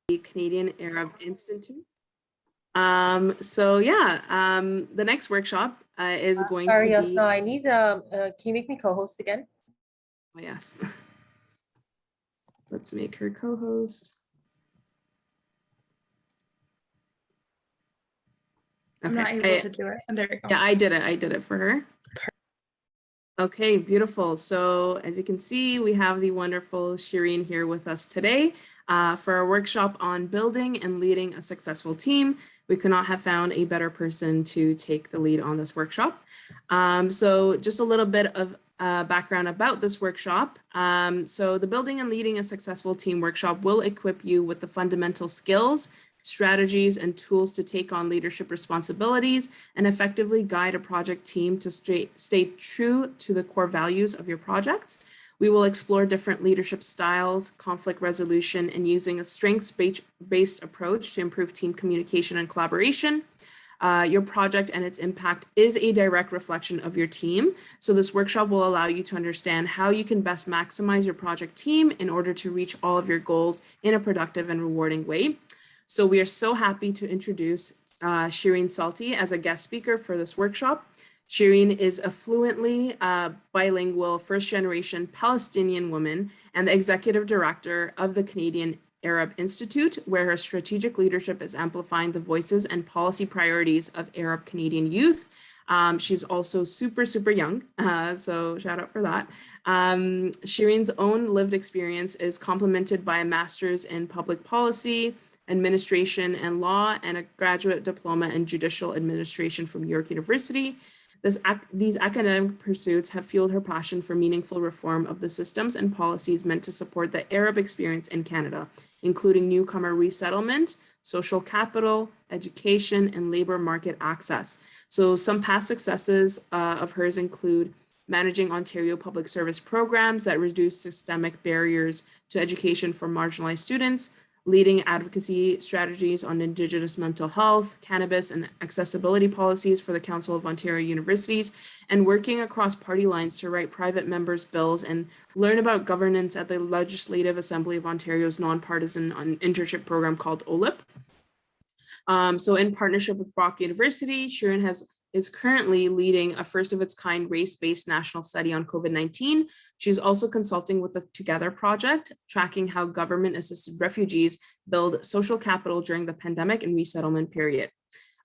Canadian Arab Institute. The next workshop is going to be. Sorry, I need. Can you make me co-host again? Oh yes. Let's make her co-host. I'm not able to do it. And there you go. Yeah, I did it for her. Okay, beautiful. So as you can see, we have the wonderful Shireen here with us today for a workshop on building and leading a successful team. We could not have found a better person to take the lead on this workshop. So just a little bit of background about this workshop. So the Building and Leading a Successful Team workshop will equip you with the fundamental skills, strategies, and tools to take on leadership responsibilities and effectively guide a project team to stay true to the core values of your projects. We will explore different leadership styles, conflict resolution, and using a strengths-based approach to improve team communication and collaboration. Your project and its impact is a direct reflection of your team. So this workshop will allow you to understand how you can best maximize your project team in order to reach all of your goals in a productive and rewarding way. So we are so happy to introduce Shireen Salti as a guest speaker for this workshop. Shireen is a fluently bilingual first-generation Palestinian woman and the executive director of the Canadian Arab Institute, where her strategic leadership is amplifying the voices and policy priorities of Arab Canadian youth. She's also super young, so shout out for that. Shireen's own lived experience is complemented by a master's in public policy, administration and law, and a graduate diploma in judicial administration from York University. These academic pursuits have fueled her passion for meaningful reform of the systems and policies meant to support the Arab experience in Canada, including newcomer resettlement, social capital, education, and labor market access. So some past successes of hers include managing Ontario public service programs that reduce systemic barriers to education for marginalized students, leading advocacy strategies on Indigenous mental health, cannabis, and accessibility policies for the Council of Ontario Universities, and working across party lines to write private members' bills and learn about governance at the Legislative Assembly of Ontario's nonpartisan internship program called OLIP. So in partnership with Brock University, Shireen is currently leading a first-of-its-kind race-based national study on COVID-19. She's also consulting with the Together Project, tracking how government-assisted refugees build social capital during the pandemic and resettlement period.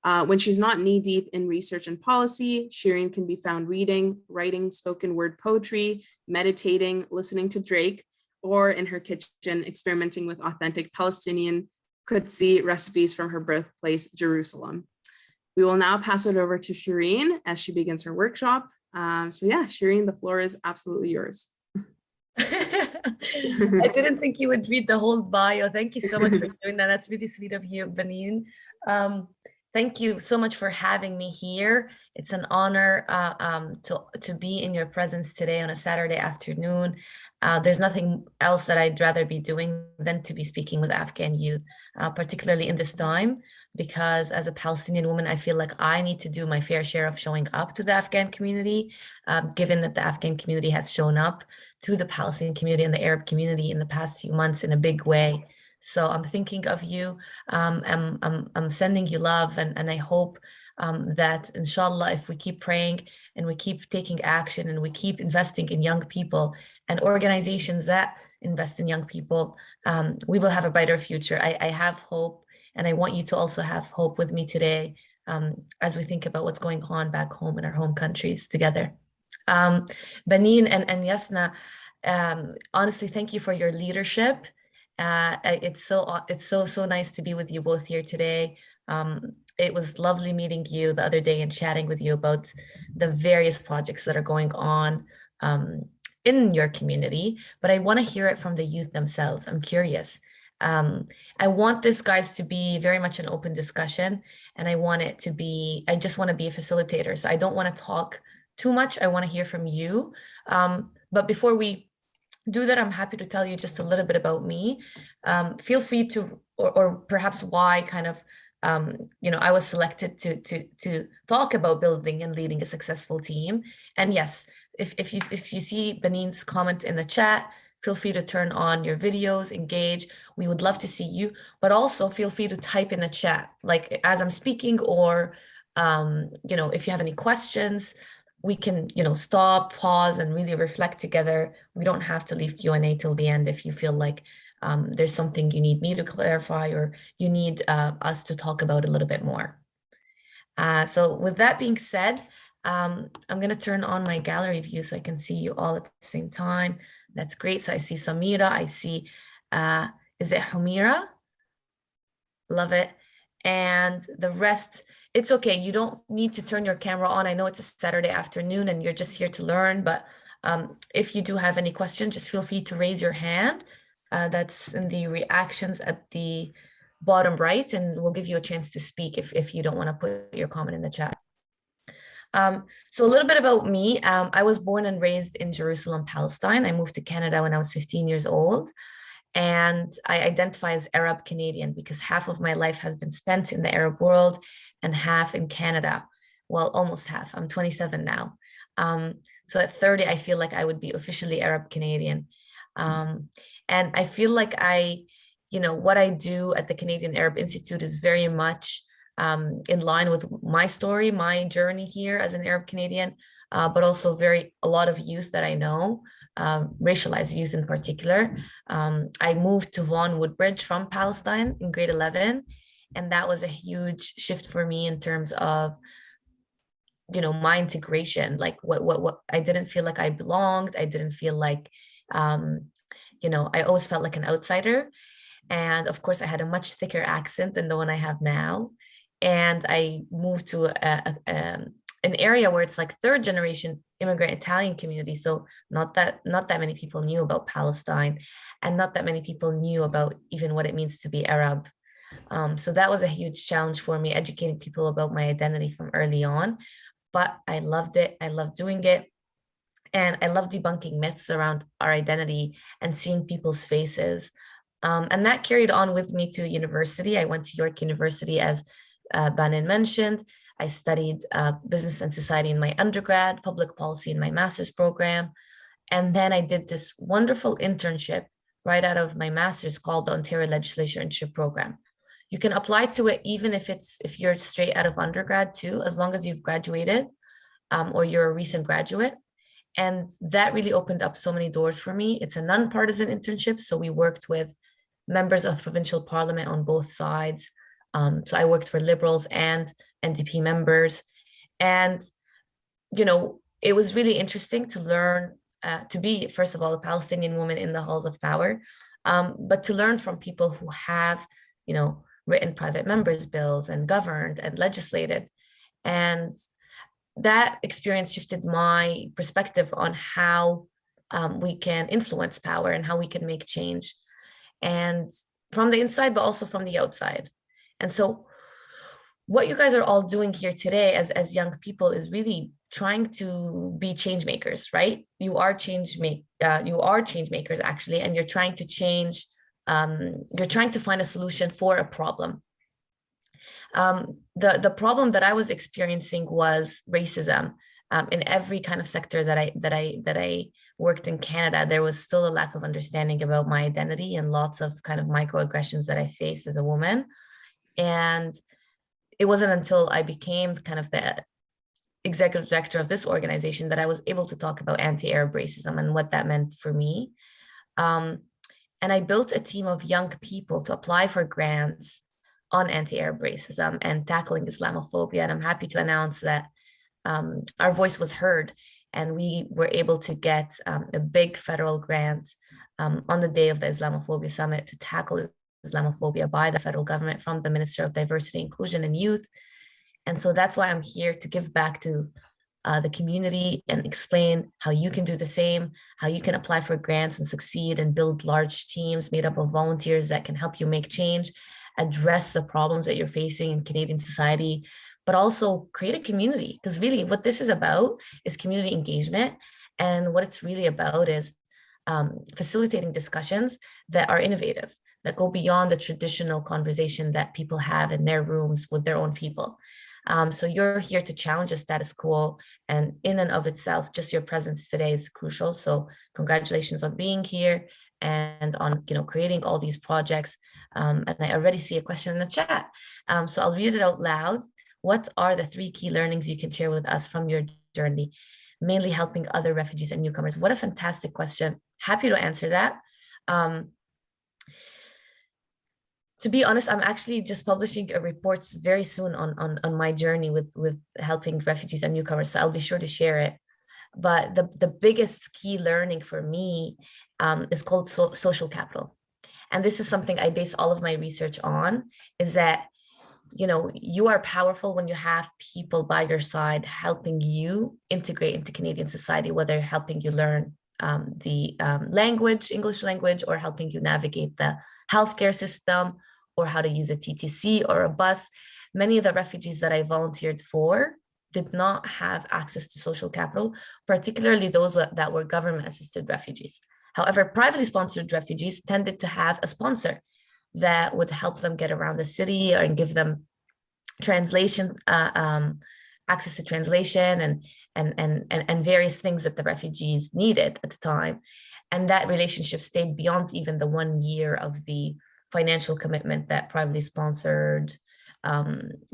When she's not knee-deep in research and policy, Shireen can be found reading, writing spoken word poetry, meditating, listening to Drake, or in her kitchen experimenting with authentic Palestinian Qudsi recipes from her birthplace, Jerusalem. We will now pass it over to Shireen as she begins her workshop. Shireen, the floor is absolutely yours. I didn't think you would read the whole bio. Thank you so much for doing that. That's really sweet of you, Benin. Thank you so much for having me here. It's an honor to be in your presence today on a Saturday afternoon. There's nothing else that I'd rather be doing than to be speaking with Afghan youth, particularly in this time, because as a Palestinian woman, I feel like I need to do my fair share of showing up to the Afghan community, given that the Afghan community has shown up to the Palestinian community and the Arab community in the past few months in a big way. So I'm thinking of you, I'm sending you love, and I hope that inshallah, if we keep praying and we keep taking action and we keep investing in young people and organizations that invest in young people, we will have a brighter future. I have hope, and I want you to also have hope with me today as we think about what's going on back home in our home countries together. Benin and Yasna, honestly, thank you for your leadership. It's so nice to be with you both here today. It was lovely meeting you the other day and chatting with you about the various projects that are going on in your community, but I want to hear it from the youth themselves. I'm curious. I want this, guys, to be very much an open discussion, and I just want to be a facilitator. So I don't want to talk too much. I want to hear from you. But before we do that, I'm happy to tell you just a little bit about me. Feel free to, or perhaps why kind of, I was selected to talk about building and leading a successful team. And yes, if you see Benin's comment in the chat, feel free to turn on your videos, engage. We would love to see you, but also feel free to type in the chat, like as I'm speaking, or if you have any questions, we can, stop, pause, and really reflect together. We don't have to leave Q&A till the end if you feel like there's something you need me to clarify or you need us to talk about a little bit more. So with that being said, I'm going to turn on my gallery view so I can see you all at the same time. That's great. So I see Samira, I see, is it Humira? Love it. And the rest, it's okay. You don't need to turn your camera on. I know it's a Saturday afternoon and you're just here to learn, but if you do have any questions, just feel free to raise your hand. That's in the reactions at the bottom right, and we'll give you a chance to speak if you don't want to put your comment in the chat. So a little bit about me. I was born and raised in Jerusalem, Palestine. I moved to Canada when I was 15 years old. And I identify as Arab Canadian because half of my life has been spent in the Arab world and half in Canada. Well, almost half. I'm 27 now. So at 30, I feel like I would be officially Arab Canadian. And I feel like what I do at the Canadian Arab Institute is very much in line with my story, my journey here as an Arab Canadian, but also a lot of youth that I know. Racialized youth in particular. I moved to Vaughan Woodbridge from Palestine in grade 11, and that was a huge shift for me in terms of, my integration. Like what I didn't feel like I belonged. I didn't feel like, I always felt like an outsider. And of course, I had a much thicker accent than the one I have now. And I moved to an area where it's like third generation immigrant Italian community. So not that many people knew about Palestine, and not that many people knew about even what it means to be Arab. So that was a huge challenge for me, educating people about my identity from early on. But I loved it. I loved doing it. And I love debunking myths around our identity and seeing people's faces. And that carried on with me to university. I went to York University, as Banin mentioned. I studied business and society in my undergrad, public policy in my master's program. And then I did this wonderful internship right out of my master's called the Ontario Legislature Internship Program. You can apply to it even if you're straight out of undergrad too, as long as you've graduated or you're a recent graduate. And that really opened up so many doors for me. It's a nonpartisan internship. So we worked with members of provincial parliament on both sides. So I worked for Liberals and NDP members. And, it was really interesting to learn, to be, first of all, a Palestinian woman in the halls of power, but to learn from people who have, written private members' bills and governed and legislated. And that experience shifted my perspective on how we can influence power and how we can make change. And from the inside, but also from the outside. And so what you guys are all doing here today as young people is really trying to be change makers, right? You are change makers actually, and you're trying to change, you're trying to find a solution for a problem. The problem that I was experiencing was racism. In every kind of sector that I worked in Canada, there was still a lack of understanding about my identity and lots of kind of microaggressions that I faced as a woman. And it wasn't until I became kind of the executive director of this organization that I was able to talk about anti-Arab racism and what that meant for me. And I built a team of young people to apply for grants on anti-Arab racism and tackling Islamophobia. And I'm happy to announce that our voice was heard, and we were able to get a big federal grant on the day of the Islamophobia Summit to tackle Islamophobia by the federal government from the Minister of Diversity, Inclusion and Youth. And so that's why I'm here to give back to the community and explain how you can do the same, how you can apply for grants and succeed and build large teams made up of volunteers that can help you make change, address the problems that you're facing in Canadian society, but also create a community. Because really what this is about is community engagement. And what it's really about is facilitating discussions that are innovative, that go beyond the traditional conversation that people have in their rooms with their own people. So you're here to challenge the status quo, and in and of itself, just your presence today is crucial. So congratulations on being here and on creating all these projects. And I already see a question in the chat. So I'll read it out loud. What are the 3 key learnings you can share with us from your journey, mainly helping other refugees and newcomers? What a fantastic question. Happy to answer that. To be honest, I'm actually just publishing a report very soon on my journey with helping refugees and newcomers, so I'll be sure to share it. But the biggest key learning for me is called social capital. And this is something I base all of my research on, is that you are powerful when you have people by your side helping you integrate into Canadian society, whether helping you learn the language, English language, or helping you navigate the healthcare system, or how to use a TTC or a bus. Many of the refugees that I volunteered for did not have access to social capital, particularly those that were government-assisted refugees. However, privately sponsored refugees tended to have a sponsor that would help them get around the city and give them translation, access to translation and various things that the refugees needed at the time. And that relationship stayed beyond even the 1 year of the financial commitment that privately sponsored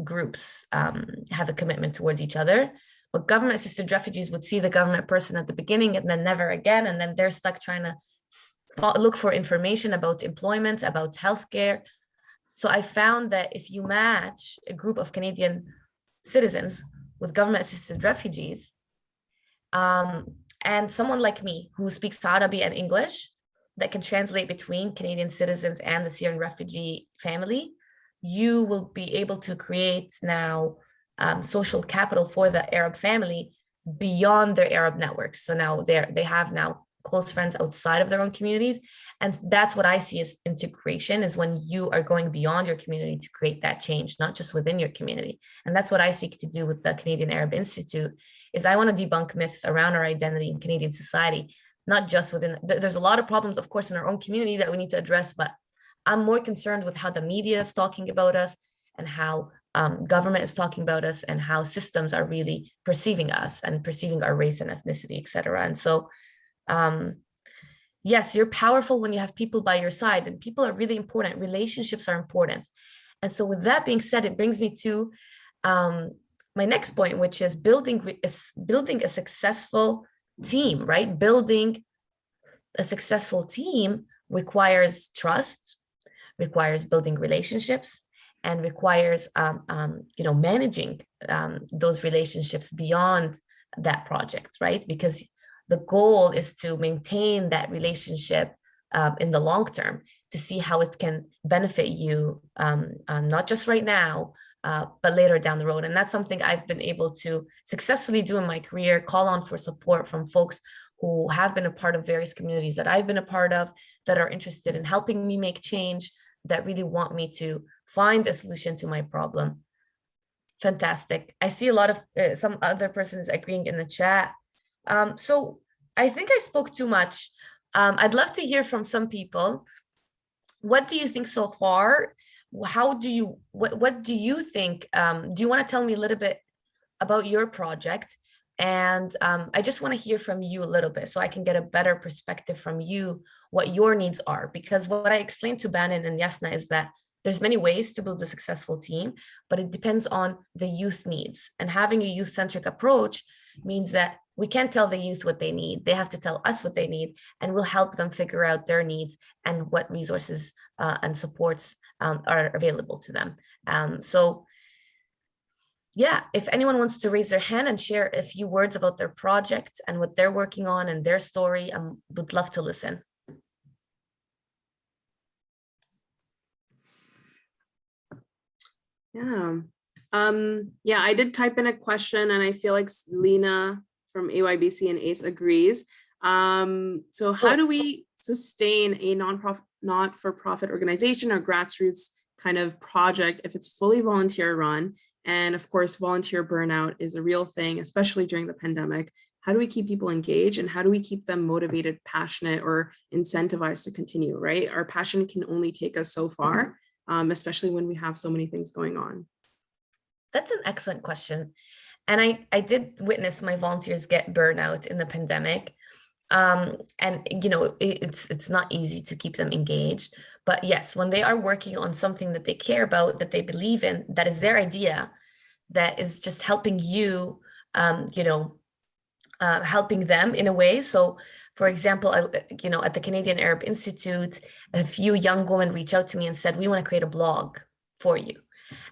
groups have a commitment towards each other. But government-assisted refugees would see the government person at the beginning and then never again, and then they're stuck trying to look for information about employment, about healthcare. So I found that if you match a group of Canadian citizens with government-assisted refugees, and someone like me who speaks Arabic and English that can translate between Canadian citizens and the Syrian refugee family, you will be able to create now social capital for the Arab family beyond their Arab networks. So now they have now close friends outside of their own communities. And that's what I see as integration, is when you are going beyond your community to create that change, not just within your community. And that's what I seek to do with the Canadian Arab Institute, is I want to debunk myths around our identity in Canadian society, not just within, there's a lot of problems, of course, in our own community that we need to address, but I'm more concerned with how the media is talking about us and how government is talking about us and how systems are really perceiving us and perceiving our race and ethnicity, et cetera. And so, yes, you're powerful when you have people by your side, and people are really important. Relationships are important. And so with that being said, it brings me to my next point, which is building a successful team, right? Building a successful team requires trust, requires building relationships, and requires managing those relationships beyond that project, right? Because the goal is to maintain that relationship in the long term, to see how it can benefit you, not just right now, but later down the road. And that's something I've been able to successfully do in my career, call on for support from folks who have been a part of various communities that I've been a part of, that are interested in helping me make change, that really want me to find a solution to my problem. Fantastic. I see a lot of some other persons agreeing in the chat. So I think I spoke too much. I'd love to hear from some people. What do you think so far? What do you think? Do you want to tell me a little bit about your project? And I just want to hear from you a little bit so I can get a better perspective from you, what your needs are. Because what I explained to Bannon and Yasna is that there's many ways to build a successful team, but it depends on the youth needs. And having a youth-centric approach means that we can't tell the youth what they need. They have to tell us what they need, and we'll help them figure out their needs and what resources and supports are available to them. So yeah, if anyone wants to raise their hand and share a few words about their project and what they're working on and their story, I would love to listen. Yeah. Yeah, I did type in a question, and I feel like Lena from AYBC and ACE agrees. So how do we sustain a not-for-profit organization or grassroots kind of project if it's fully volunteer run? And of course, volunteer burnout is a real thing, especially during the pandemic. How do we keep people engaged, and how do we keep them motivated, passionate, or incentivized to continue, right? Our passion can only take us so far, especially when we have so many things going on. That's an excellent question. And I did witness my volunteers get burnout in the pandemic. And you know, it's not easy to keep them engaged. But yes, when they are working on something that they care about, that they believe in, that is their idea, that is just helping you, you know, helping them in a way. So for example, you know, at the Canadian Arab Institute, a few young women reached out to me and said, we want to create a blog for you.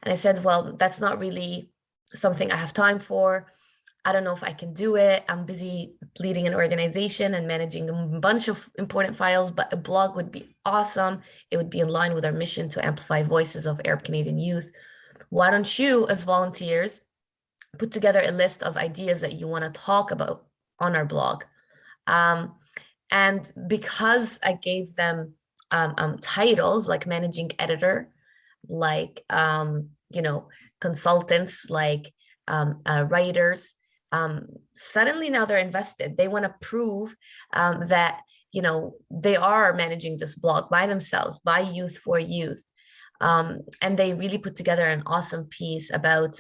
And I said, well, that's not really something I have time for. I don't know if I can do it. I'm busy leading an organization and managing a bunch of important files, but a blog would be awesome. It would be in line with our mission to amplify voices of Arab Canadian youth. Why don't you, as volunteers, put together a list of ideas that you want to talk about on our blog? And because I gave them titles like managing editor, like, you know, consultants, like writers, suddenly now they're invested. They want to prove that, you know, they are managing this blog by themselves, by youth for youth. And they really put together an awesome piece about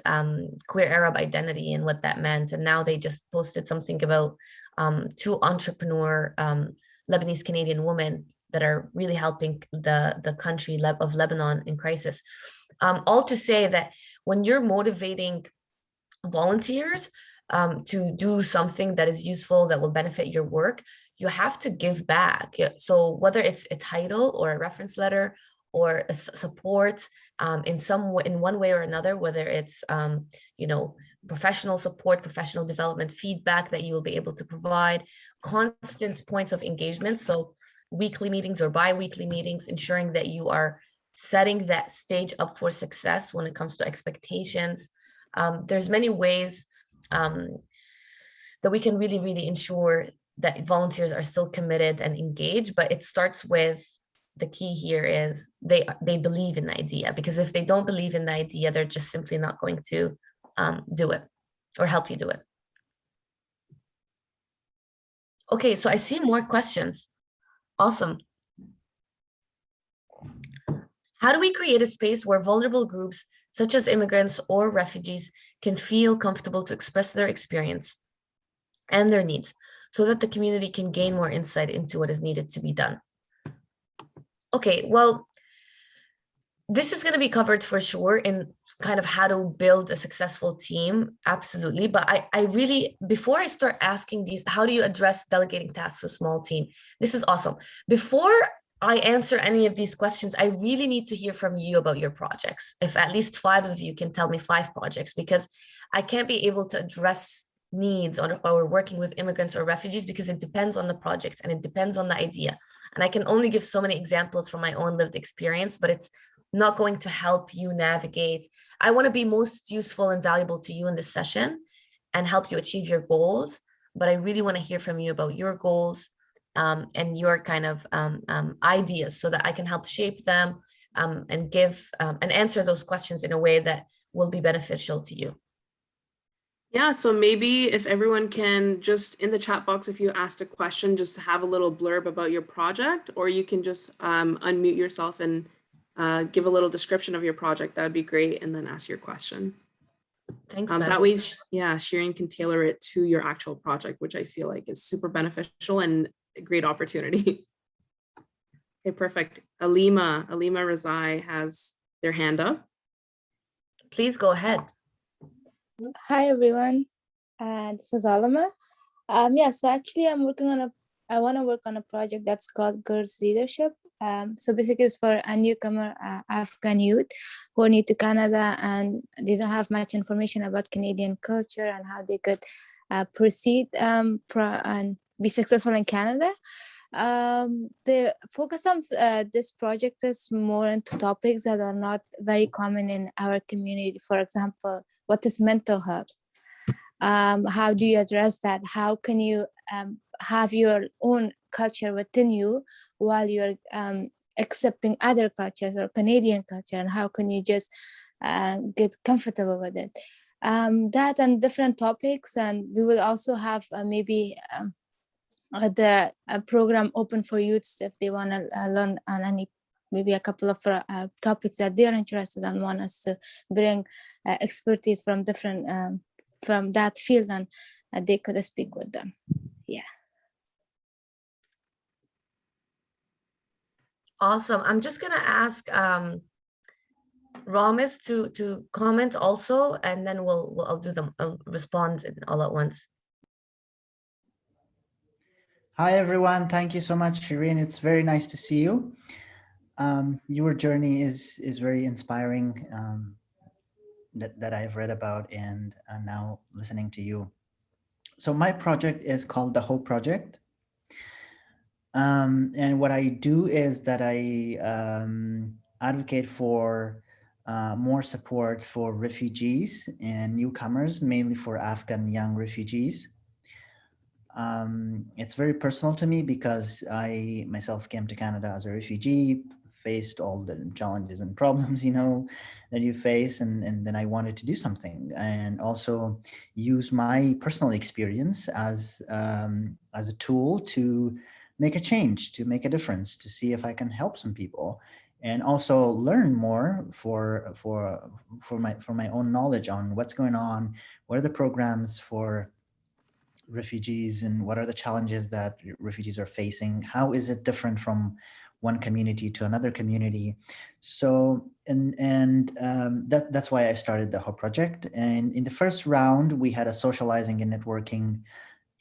queer Arab identity and what that meant. And now they just posted something about two entrepreneur Lebanese Canadian women that are really helping the country of Lebanon in crisis. All to say that when you're motivating volunteers to do something that is useful, that will benefit your work, you have to give back. So whether it's a title or a reference letter or a support in one way or another, whether it's you know, professional support, professional development, feedback that you will be able to provide, constant points of engagement. So weekly meetings or bi-weekly meetings, ensuring that you are setting that stage up for success when it comes to expectations. There's many ways that we can really ensure that volunteers are still committed and engaged, but it starts with, the key here is they believe in the idea, because if they don't believe in the idea, they're just simply not going to do it or help you do it. Okay, so I see more questions. Awesome. How do we create a space where vulnerable groups such as immigrants or refugees can feel comfortable to express their experience and their needs, so that the community can gain more insight into what is needed to be done? Okay, well, this is going to be covered for sure in kind of how to build a successful team. Absolutely. But I really, before I start asking these, how do you address delegating tasks to a small team? This is awesome. Before I answer any of these questions, I really need to hear from you about your projects. If at least 5 of you can tell me 5 projects, because I can't be able to address needs or working with immigrants or refugees, because it depends on the project and it depends on the idea. And I can only give so many examples from my own lived experience, but it's not going to help you navigate. I want to be most useful and valuable to you in this session and help you achieve your goals. But I really want to hear from you about your goals and your kind of ideas, so that I can help shape them and give and answer those questions in a way that will be beneficial to you. Yeah, so maybe if everyone can just in the chat box, if you asked a question, just have a little blurb about your project, or you can just unmute yourself and give a little description of your project. That would be great. And then ask your question. Thanks. That way, yeah, Shireen can tailor it to your actual project, which I feel like is super beneficial and a great opportunity. Okay, perfect. Alima Razai has their hand up. Please go ahead. Hi everyone, this is Alima. Yeah, so actually I want to work on a project that's called Girls Leadership. So basically it's for a newcomer Afghan youth who are new to Canada and they don't have much information about Canadian culture and how they could proceed and be successful in Canada. The focus on this project is more into topics that are not very common in our community. For example, what is mental health? How do you address that? How can you have your own culture within you while you're accepting other cultures or Canadian culture? And how can you just get comfortable with it? That and different topics. And we will also have maybe the program open for youths if they want to learn on any maybe a couple of topics that they're interested in, want us to bring expertise from different from that field, and they could speak with them. Yeah. Awesome. I'm just gonna ask Ramis to comment also, and then I'll respond all at once. Hi everyone, thank you so much, Shireen. It's very nice to see you. Your journey is very inspiring, that I've read about, and now listening to you. So my project is called the Hope Project. And what I do is that I advocate for more support for refugees and newcomers, mainly for Afghan young refugees. It's very personal to me because I myself came to Canada as a refugee, faced all the challenges and problems, that you face, and then I wanted to do something, and also use my personal experience as a tool to make a change, to make a difference, to see if I can help some people, and also learn more for my own knowledge on what's going on, what are the programs for refugees, and what are the challenges that refugees are facing, how is it different from one community to another community. So that's why I started the Hope Project. And in the first round we had a socializing and networking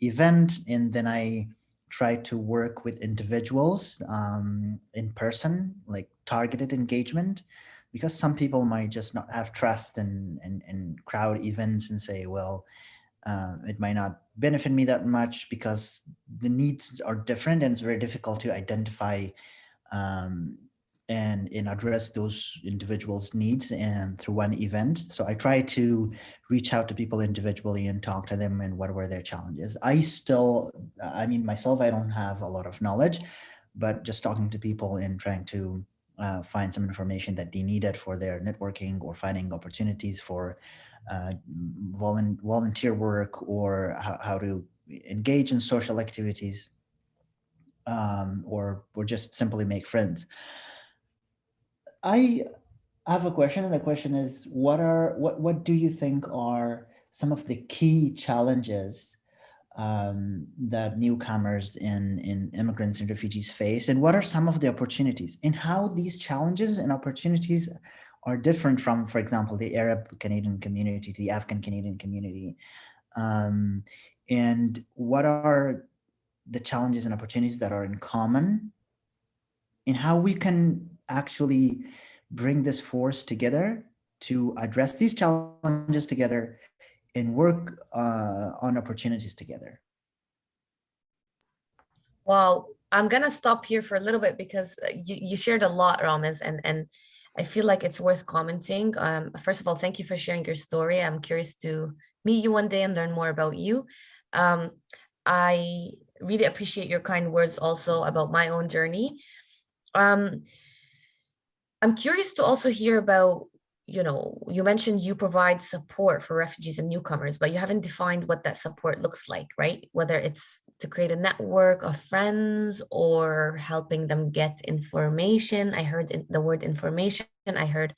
event, and then I tried to work with individuals in person, like targeted engagement, because some people might just not have trust in crowd events and say, well, it might not benefit me that much because the needs are different, and it's very difficult to identify and address those individuals' needs and through one event. So I try to reach out to people individually and talk to them and what were their challenges. Myself, I don't have a lot of knowledge, but just talking to people and trying to find some information that they needed for their networking, or finding opportunities for volunteer work, or how to engage in social activities, or just simply make friends. I have a question, and the question is, what do you think are some of the key challenges that newcomers in immigrants and refugees face, and what are some of the opportunities, and how these challenges and opportunities are different from, for example, the Arab Canadian community to the Afghan Canadian community, and what are the challenges and opportunities that are in common, and how we can actually bring this force together to address these challenges together and work on opportunities together. Wow, I'm gonna stop here for a little bit because you shared a lot, Ramis, and I feel like it's worth commenting. First of all, thank you for sharing your story. I'm curious to meet you one day and learn more about you. I really appreciate your kind words also about my own journey. I'm curious to also hear about, you mentioned you provide support for refugees and newcomers, but you haven't defined what that support looks like, right? Whether it's to create a network of friends or helping them get information. I heard the word information. I heard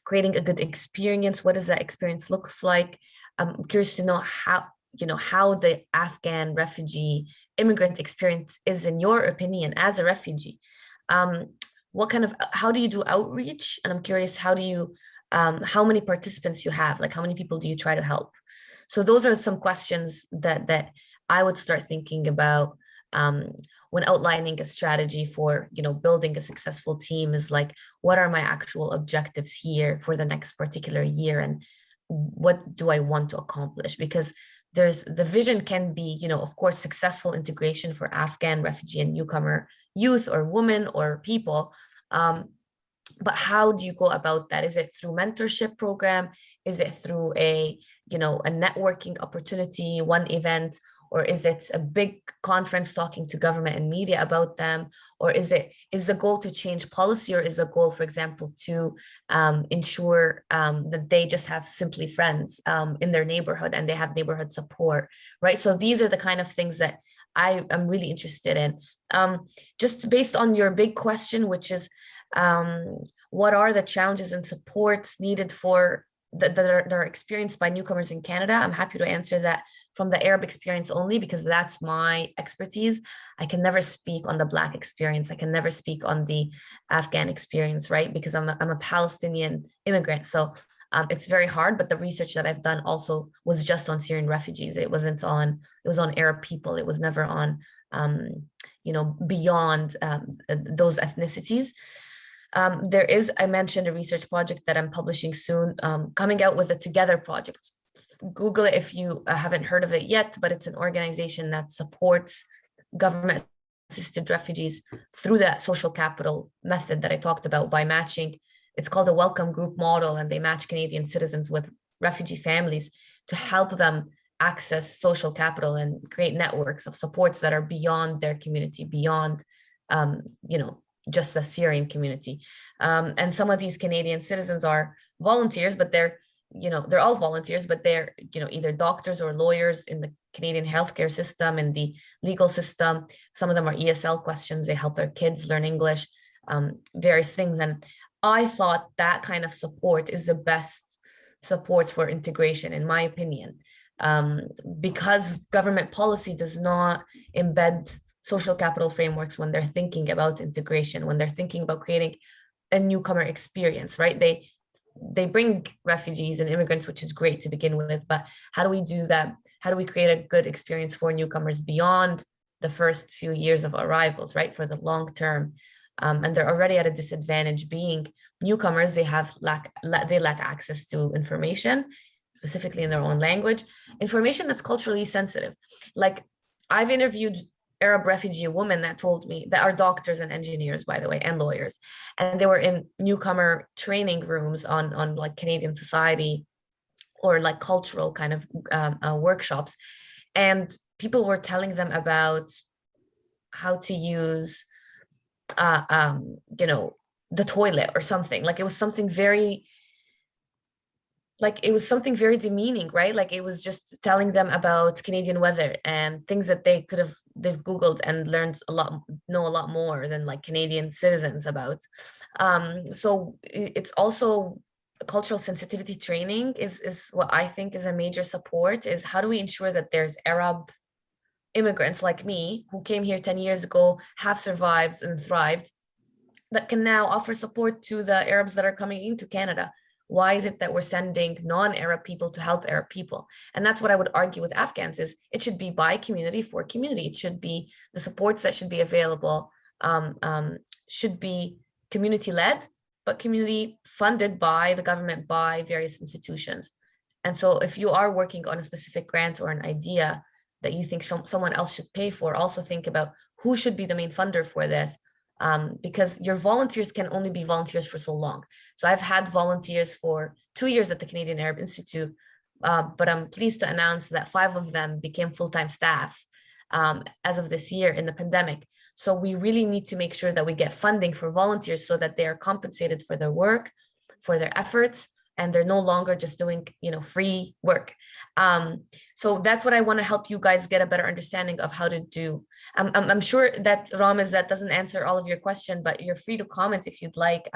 creating a good experience. What does that experience looks like? I'm curious to know how the Afghan refugee immigrant experience is, in your opinion, as a refugee. How do you do outreach? And I'm curious, how many participants you have, like how many people do you try to help? So those are some questions that I would start thinking about when outlining a strategy for, building a successful team, is like, what are my actual objectives here for the next particular year? And what do I want to accomplish? Because the vision can be, of course, successful integration for Afghan refugee and newcomer youth or women or people. But how do you go about that? Is it through mentorship program? Is it through a networking opportunity, one event? Or is it a big conference talking to government and media about them? Or is the goal to change policy? Or is the goal, for example, to ensure that they just have simply friends in their neighborhood and they have neighborhood support, right? So these are the kind of things that I'm really interested in. Just based on your big question, which is what are the challenges and supports needed for that are experienced by newcomers in Canada? I'm happy to answer that from the Arab experience only, because that's my expertise. I can never speak on the Black experience. I can never speak on the Afghan experience, right? Because I'm a Palestinian immigrant. So it's very hard, but the research that I've done also was just on Syrian refugees. It was on Arab people. It was never on, beyond those ethnicities. I mentioned a research project that I'm publishing soon, coming out with a Together project. Google it if you haven't heard of it yet, but it's an organization that supports government assisted refugees through that social capital method that I talked about by matching. It's called a welcome group model, and they match Canadian citizens with refugee families to help them access social capital and create networks of supports that are beyond their community, beyond, just the Syrian community. And some of these Canadian citizens are volunteers, but they're all volunteers, but they're, either doctors or lawyers in the Canadian healthcare system and the legal system. Some of them are ESL questions. They help their kids learn English, various things. And I thought that kind of support is the best support for integration, in my opinion, because government policy does not embed social capital frameworks when they're thinking about integration, when they're thinking about creating a newcomer experience, right? They bring refugees and immigrants, which is great to begin with, but how do we do that? How do we create a good experience for newcomers beyond the first few years of arrivals, right? For the long term. And they're already at a disadvantage being newcomers. They lack access to information, specifically in their own language, information that's culturally sensitive. Like, I've interviewed Arab refugee women that told me, that are doctors and engineers, by the way, and lawyers, and they were in newcomer training rooms on like Canadian society or like cultural kind of workshops, and people were telling them about how to use the toilet or something. Like, it was something very demeaning, right? Like, it was just telling them about Canadian weather and things that they've Googled and learned know a lot more than like Canadian citizens about. So it's also cultural sensitivity training is what I think is a major support, is how do we ensure that there's Arab immigrants like me who came here 10 years ago, have survived and thrived, that can now offer support to the Arabs that are coming into Canada. Why is it that we're sending non-Arab people to help Arab people? And that's what I would argue with Afghans, is it should be by community for community. It should be the supports that should be available, should be community-led, but community funded by the government, by various institutions. And so if you are working on a specific grant or an idea that you think someone else should pay for, also think about who should be the main funder for this, because your volunteers can only be volunteers for so long. So I've had volunteers for 2 years at the Canadian Arab Institute, but I'm pleased to announce that 5 of them became full-time staff as of this year in the pandemic. So we really need to make sure that we get funding for volunteers so that they are compensated for their work, for their efforts, and they're no longer just doing, free work. So that's what I want to help you guys get a better understanding of how to do. I'm sure that Ramiz, that doesn't answer all of your question, but you're free to comment if you'd like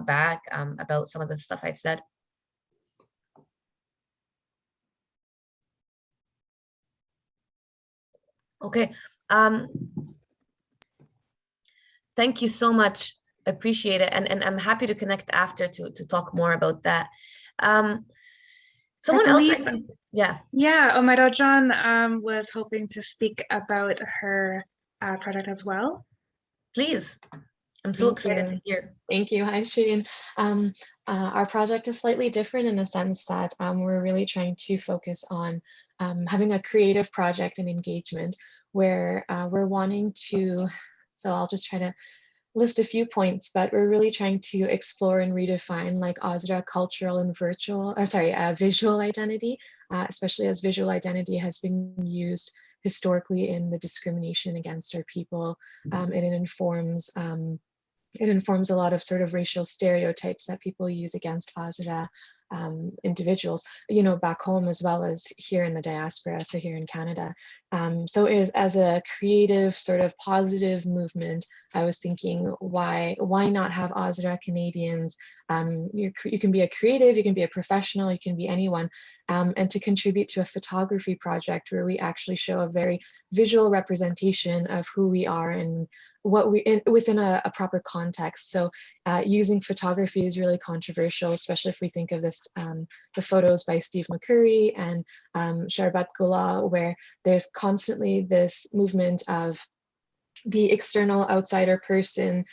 back about some of the stuff I've said. Okay. Thank you so much. Appreciate it. And I'm happy to connect after to talk more about that. Someone else, I think, yeah. Yeah, Omarojan was hoping to speak about her project as well. Please. I'm so excited to hear. Thank you. Hi, Shireen. Our project is slightly different in the sense that we're really trying to focus on having a creative project and engagement where we're wanting to, so I'll just try to list a few points, but we're really trying to explore and redefine like ACII cultural and visual identity, especially as visual identity has been used historically in the discrimination against our people. And it informs a lot of sort of racial stereotypes that people use against ACII. individuals, you know, back home as well as here in the diaspora, so here in Canada. So as a creative sort of positive movement, I was thinking, why not have Ozra Canadians? You can be a creative, you can be a professional, you can be anyone, and to contribute to a photography project where we actually show a very visual representation of who we are and what within a proper context. So using photography is really controversial, especially if we think of this, the photos by Steve McCurry and Sharbat Gula, where there's constantly this movement of the external outsider person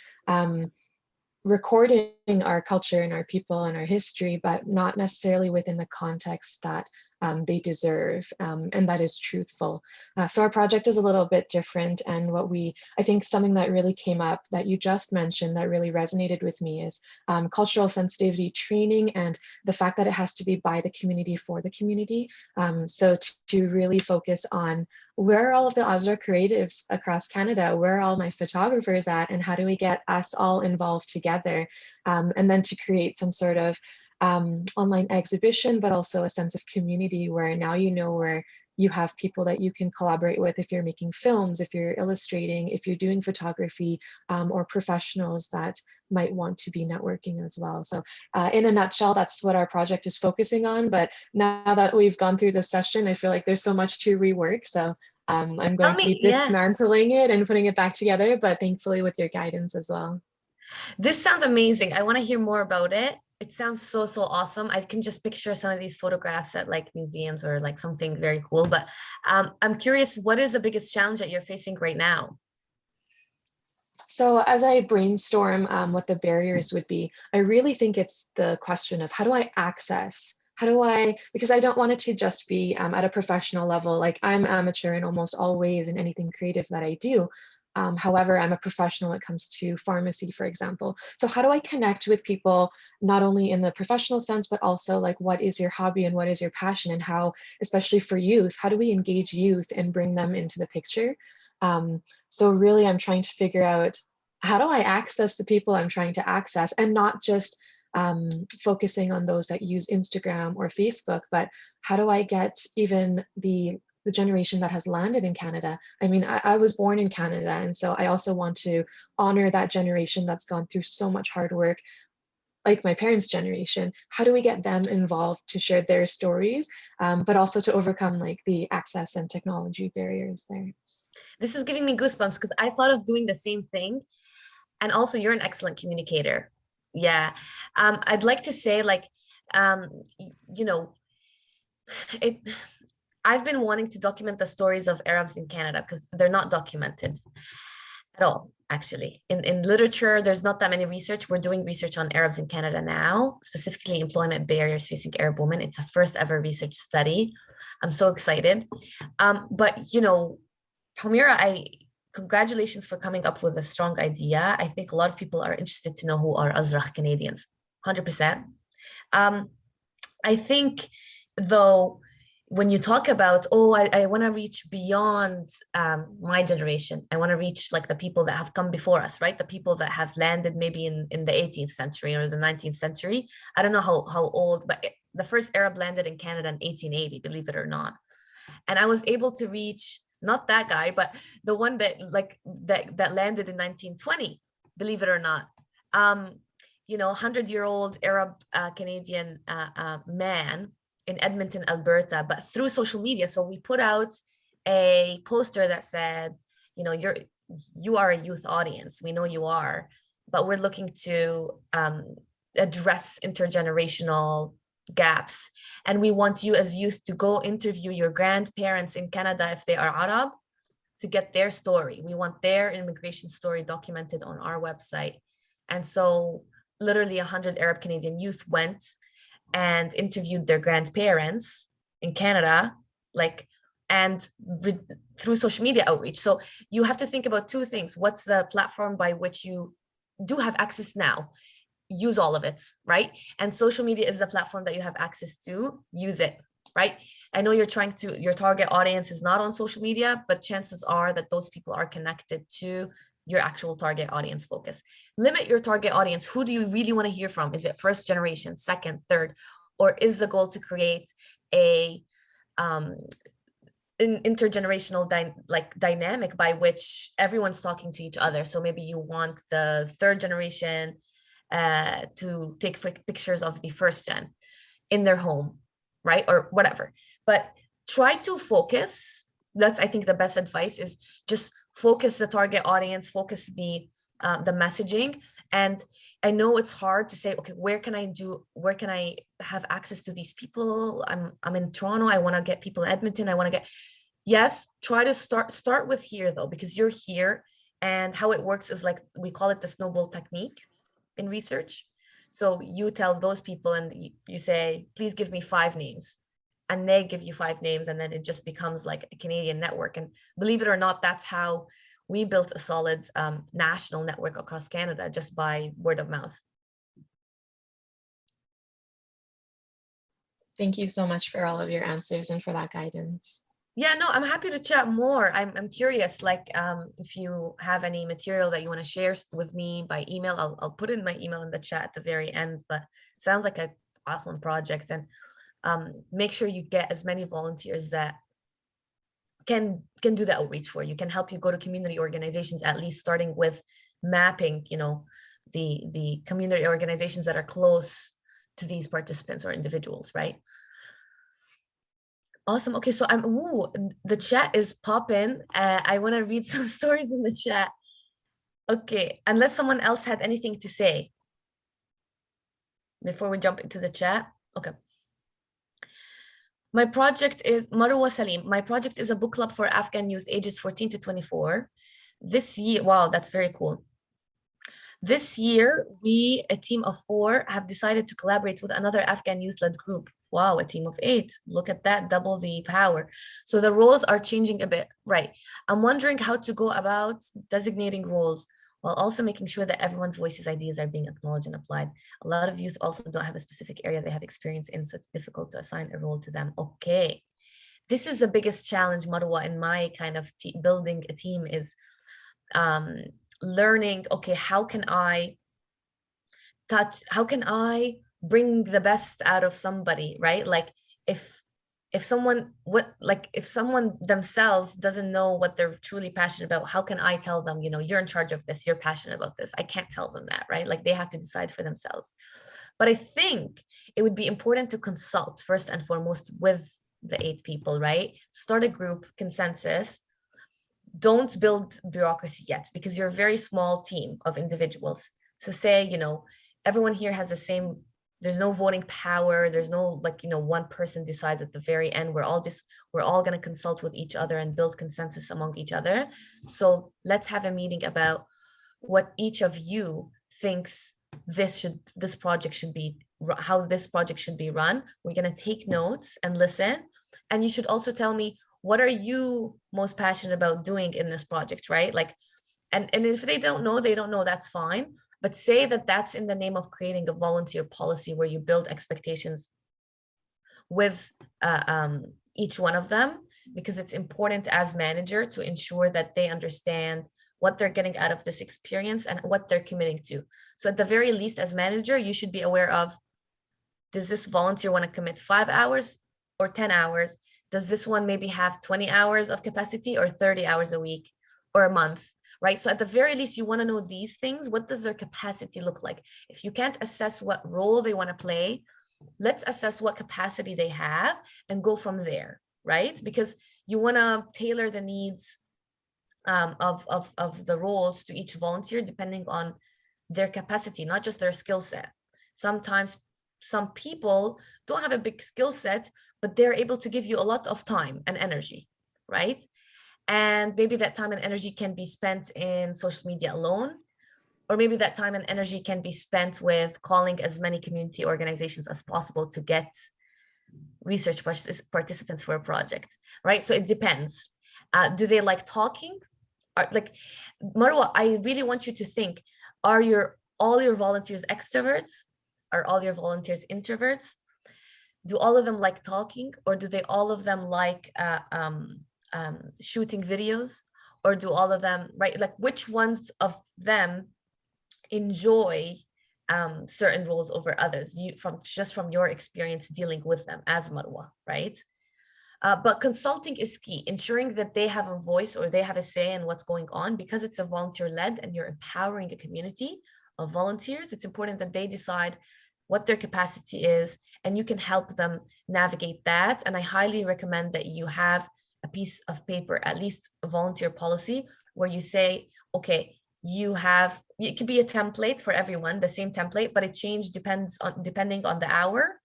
recording our culture and our people and our history, but not necessarily within the context that they deserve, and that is truthful. So our project is a little bit different, and I think something that really came up that you just mentioned that really resonated with me is cultural sensitivity training and the fact that it has to be by the community for the community. So to really focus on where are all of the Ozra creatives across Canada, where are all my photographers at, and how do we get us all involved together, and then to create some sort of online exhibition, but also a sense of community where now you know where you have people that you can collaborate with if you're making films, if you're illustrating, if you're doing photography, or professionals that might want to be networking as well. So in a nutshell, that's what our project is focusing on. But now that we've gone through this session, I feel like there's so much to rework. So I'm going to be dismantling it and putting it back together, but thankfully with your guidance as well. This sounds amazing. I want to hear more about it. It sounds so awesome. I can just picture some of these photographs at like museums or like something very cool. But I'm curious, what is the biggest challenge that you're facing right now? So as I brainstorm what the barriers would be, I really think it's the question of how do I access? Because I don't want it to just be at a professional level. Like I'm amateur in almost all ways in anything creative that I do. However, I'm a professional when it comes to pharmacy, for example. So how do I connect with people, not only in the professional sense, but also like, what is your hobby and what is your passion, and how, especially for youth, how do we engage youth and bring them into the picture? So really, I'm trying to figure out, how do I access the people I'm trying to access, and not just focusing on those that use Instagram or Facebook, but how do I get even the generation that has landed in Canada? I mean, I was born in Canada, and so I also want to honor that generation that's gone through so much hard work, like my parents' generation. How do we get them involved to share their stories, but also to overcome like the access and technology barriers there? This is giving me goosebumps because I thought of doing the same thing. And also you're an excellent communicator. Yeah. I'd like to say, like, you know, I've been wanting to document the stories of Arabs in Canada because they're not documented at all, actually. In literature, there's not that many research. We're doing research on Arabs in Canada now, specifically employment barriers facing Arab women. It's a first ever research study. I'm so excited. But, you know, Humira, congratulations for coming up with a strong idea. I think a lot of people are interested to know who are Azraq Canadians, 100%. I think, though, when you talk about, oh, I want to reach beyond my generation, I want to reach like the people that have come before us, right? The people that have landed maybe in the 18th century or the 19th century. I don't know how old, but the first Arab landed in Canada in 1880, believe it or not. And I was able to reach not that guy, but the one that landed in 1920, believe it or not. You know, 100-year-old Arab Canadian man in Edmonton, Alberta, but through social media. So we put out a poster that said, you know, you are a youth audience. We know you are, but we're looking to address intergenerational gaps. And we want you as youth to go interview your grandparents in Canada, if they are Arab, to get their story. We want their immigration story documented on our website. And so literally 100 Arab Canadian youth went and interviewed their grandparents in Canada, through social media outreach. So you have to think about two things. What's the platform by which you do have access now? Use all of it, right? And social media is the platform that you have access to. Use it, right? I know your target audience is not on social media, but chances are that those people are connected to your actual target audience focus. Limit your target audience. Who do you really want to hear from? Is it first generation, second, third? or is the goal to create a an intergenerational dynamic by which everyone's talking to each other? So maybe you want the third generation to take pictures of the first gen in their home, right? Or whatever. But try to focus. That's, I think, the best advice is just focus the target audience, focus the messaging. And I know it's hard to say, okay, where can I have access to these people? I'm in Toronto, I want to get people in Edmonton, I want to get, yes, try to start with here though, because you're here. And how it works is like, we call it the snowball technique in research. So you tell those people and you say, please give me 5 names. And they give you 5 names, and then it just becomes like a Canadian network. And believe it or not, that's how we built a solid national network across Canada, just by word of mouth. Thank you so much for all of your answers and for that guidance. Yeah, no, I'm happy to chat more. I'm curious, like if you have any material that you want to share with me by email, I'll put in my email in the chat at the very end. But it sounds like an awesome project, and make sure you get as many volunteers that can do the outreach for you, can help you go to community organizations, at least starting with mapping, you know, the community organizations that are close to these participants or individuals, right? Awesome. Okay, so the chat is popping. I want to read some stories in the chat. Okay, unless someone else had anything to say before we jump into the chat. Okay. My project is Marwa Salim. My project is a book club for Afghan youth ages 14 to 24. This year, wow, that's very cool. This year, we, a team of 4, have decided to collaborate with another Afghan youth-led group. Wow, a team of 8. Look at that, double the power. So the roles are changing a bit, right? I'm wondering how to go about designating roles while also making sure that everyone's voices, ideas are being acknowledged and applied. A lot of youth also don't have a specific area they have experience in, so it's difficult to assign a role to them. Okay. This is the biggest challenge, Marwa, in my kind of building a team is learning, okay, how can I bring the best out of somebody, right? Like if someone themselves doesn't know what they're truly passionate about, how can I tell them, you know, you're in charge of this, you're passionate about this? I can't tell them that, right? Like they have to decide for themselves. But I think it would be important to consult first and foremost with the 8 people, right? Start a group consensus. Don't build bureaucracy yet, because you're a very small team of individuals. So say, you know, everyone here has the same, there's no voting power. There's no, like, you know, one person decides at the very end. We're all going to consult with each other and build consensus among each other. So let's have a meeting about what each of you thinks this project should be, how this project should be run. We're going to take notes and listen. And you should also tell me, what are you most passionate about doing in this project, right? Like, and if they don't know, that's fine. But say that that's in the name of creating a volunteer policy where you build expectations with each one of them, because it's important as manager to ensure that they understand what they're getting out of this experience and what they're committing to. So at the very least, as manager, you should be aware of, does this volunteer want to commit 5 hours or 10 hours? Does this one maybe have 20 hours of capacity or 30 hours a week or a month? Right? So at the very least, you want to know these things. What does their capacity look like? If you can't assess what role they want to play, let's assess what capacity they have and go from there, right? Because you want to tailor the needs of the roles to each volunteer depending on their capacity, not just their skill set. Sometimes some people don't have a big skill set, but they're able to give you a lot of time and energy, right? And maybe that time and energy can be spent in social media alone, or maybe that time and energy can be spent with calling as many community organizations as possible to get research participants for a project, right? So it depends. Do they like talking? Like, Marwa, I really want you to think, are all your volunteers extroverts? Are all your volunteers introverts? Do all of them like talking, or do they all of them like shooting videos, or do all of them, right? Like which ones of them enjoy certain roles over others, from your experience dealing with them as Marwa, right? But consulting is key, ensuring that they have a voice or they have a say in what's going on, because it's a volunteer-led and you're empowering a community of volunteers. It's important that they decide what their capacity is, and you can help them navigate that. And I highly recommend that you have a piece of paper, at least a volunteer policy, where you say, okay, it could be a template for everyone, the same template, but it changes depending on the hour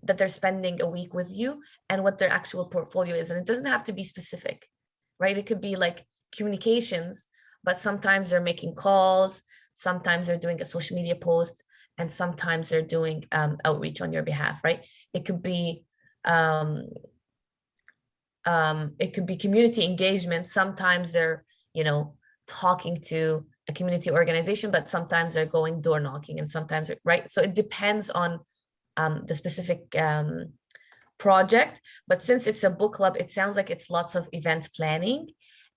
that they're spending a week with you and what their actual portfolio is. And it doesn't have to be specific, right? It could be like communications, but sometimes they're making calls, sometimes they're doing a social media post, and sometimes they're doing outreach on your behalf, right? It could be community engagement. Sometimes they're, talking to a community organization, but sometimes they're going door knocking, and sometimes, right? So it depends on the specific project. But since it's a book club, it sounds like it's lots of event planning.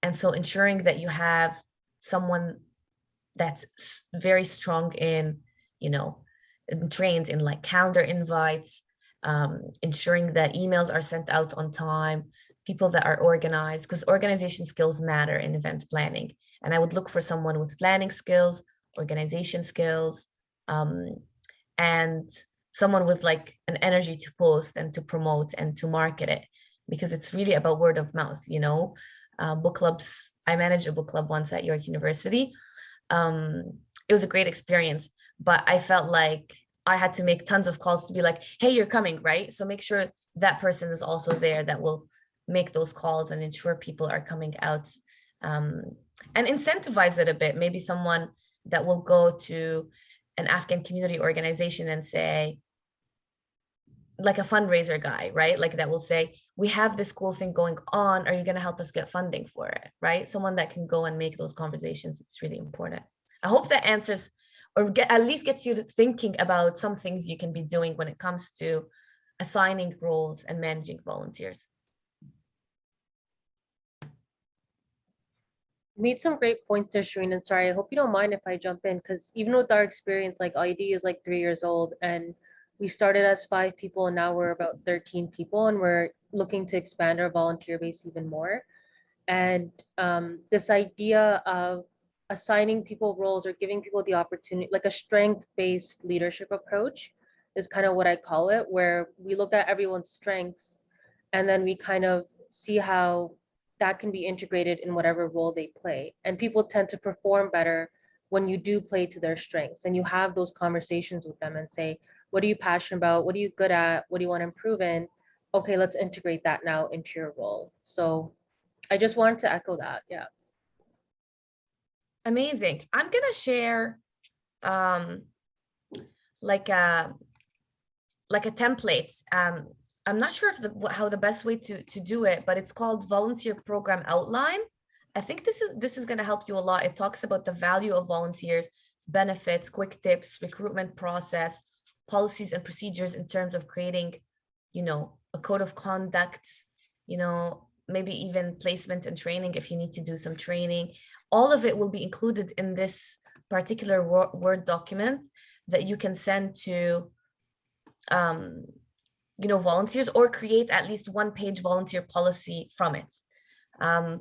And so ensuring that you have someone that's very strong in, trained in like calendar invites, ensuring that emails are sent out on time, people that are organized, because organization skills matter in event planning. And I would look for someone with planning skills, organization skills, and someone with like an energy to post and to promote and to market it, because it's really about word of mouth, book clubs. I managed a book club once at York University. It was a great experience, but I felt like I had to make tons of calls to be like, hey, you're coming, right? So make sure that person is also there that will make those calls and ensure people are coming out, and incentivize it a bit. Maybe someone that will go to an Afghan community organization and say, like a fundraiser guy, right? Like that will say, we have this cool thing going on. Are you going to help us get funding for it? Right? Someone that can go and make those conversations. It's really important. I hope that answers, or at least gets you to thinking about some things you can be doing when it comes to assigning roles and managing volunteers. Made some great points there, Shireen, and sorry, I hope you don't mind if I jump in, because even with our experience, like ID is like 3 years old, and we started as 5 people and now we're about 13 people, and we're looking to expand our volunteer base even more. And this idea of assigning people roles or giving people the opportunity, like a strength-based leadership approach is kind of what I call it, where we look at everyone's strengths and then we kind of see how that can be integrated in whatever role they play. And people tend to perform better when you do play to their strengths and you have those conversations with them and say, what are you passionate about? What are you good at? What do you want to improve in? Okay, let's integrate that now into your role. So I just wanted to echo that. Yeah. Amazing. I'm going to share like a template. I'm not sure if how the best way to do it, but it's called Volunteer Program Outline. I think this is going to help you a lot. It talks about the value of volunteers, benefits, quick tips, recruitment process, policies and procedures in terms of creating, a code of conduct, maybe even placement and training if you need to do some training. All of it will be included in this particular Word document that you can send to volunteers, or create at least 1-page volunteer policy from it.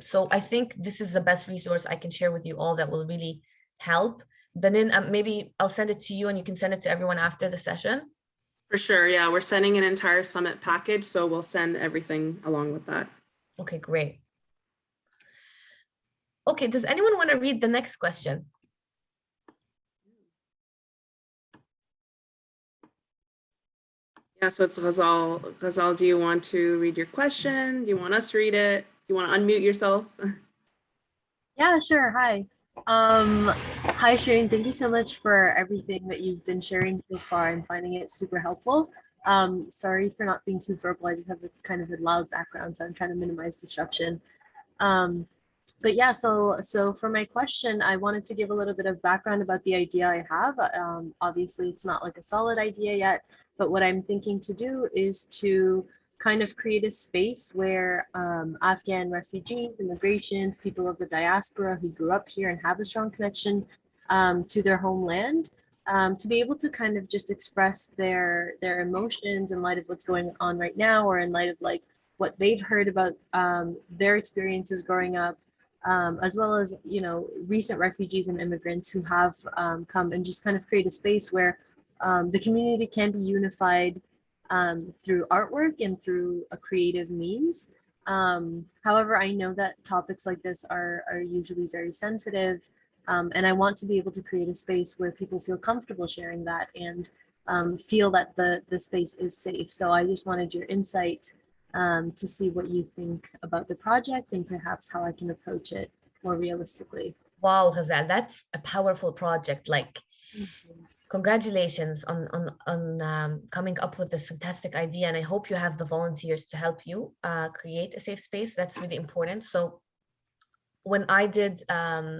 So I think this is the best resource I can share with you all that will really help. Benin, maybe I'll send it to you and you can send it to everyone after the session. For sure, yeah, we're sending an entire summit package, so we'll send everything along with that. Okay, great. Okay, does anyone want to read the next question? Yeah, so it's Ghazal. Ghazal, do you want to read your question? Do you want us to read it? Do you want to unmute yourself? Yeah, sure. Hi. Hi, Shireen. Thank you so much for everything that you've been sharing so far. I'm finding it super helpful. Sorry for not being too verbal. I just have a kind of a loud background, so I'm trying to minimize disruption. But yeah, so for my question, I wanted to give a little bit of background about the idea I have. Obviously, it's not like a solid idea yet, but what I'm thinking to do is to kind of create a space where Afghan refugees, immigrants, people of the diaspora who grew up here and have a strong connection to their homeland to be able to kind of just express their emotions in light of what's going on right now, or in light of like what they've heard about their experiences growing up, as well as, you know, recent refugees and immigrants who have come, and just kind of create a space where the community can be unified through artwork and through a creative means. However, I know that topics like this are usually very sensitive, and I want to be able to create a space where people feel comfortable sharing that and feel that the space is safe. So I just wanted your insight to see what you think about the project and perhaps how I can approach it more realistically. Wow, Ghazal, that's a powerful project. Like, congratulations on coming up with this fantastic idea, and I hope you have the volunteers to help you create a safe space. That's really important. So when I did a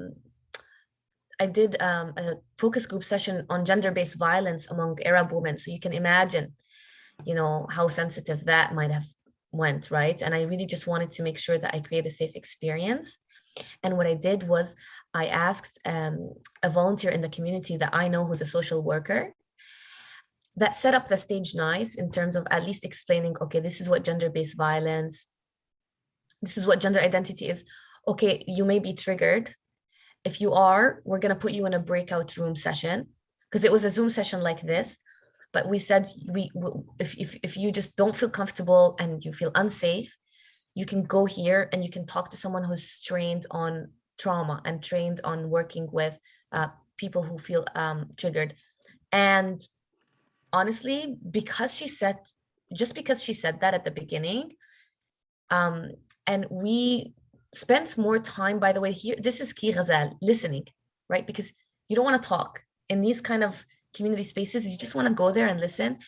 focus group session on gender-based violence among Arab women, so you can imagine, you know, how sensitive that might have went, right? And I really just wanted to make sure that I create a safe experience. And what I did was I asked a volunteer in the community that I know who's a social worker that set up the stage nice in terms of at least explaining, okay, this is what gender-based violence, this is what gender identity is. Okay, you may be triggered. If you are, we're going to put you in a breakout room session, because it was a Zoom session like this. But we said, if you just don't feel comfortable and you feel unsafe, you can go here and you can talk to someone who's trained on trauma and trained on working with people who feel triggered. And honestly, because she said that at the beginning, and we spent more time, by the way, here, this is key, Ghazal, listening, right? Because you don't want to talk in these kind of community spaces. You just want to go there and listen.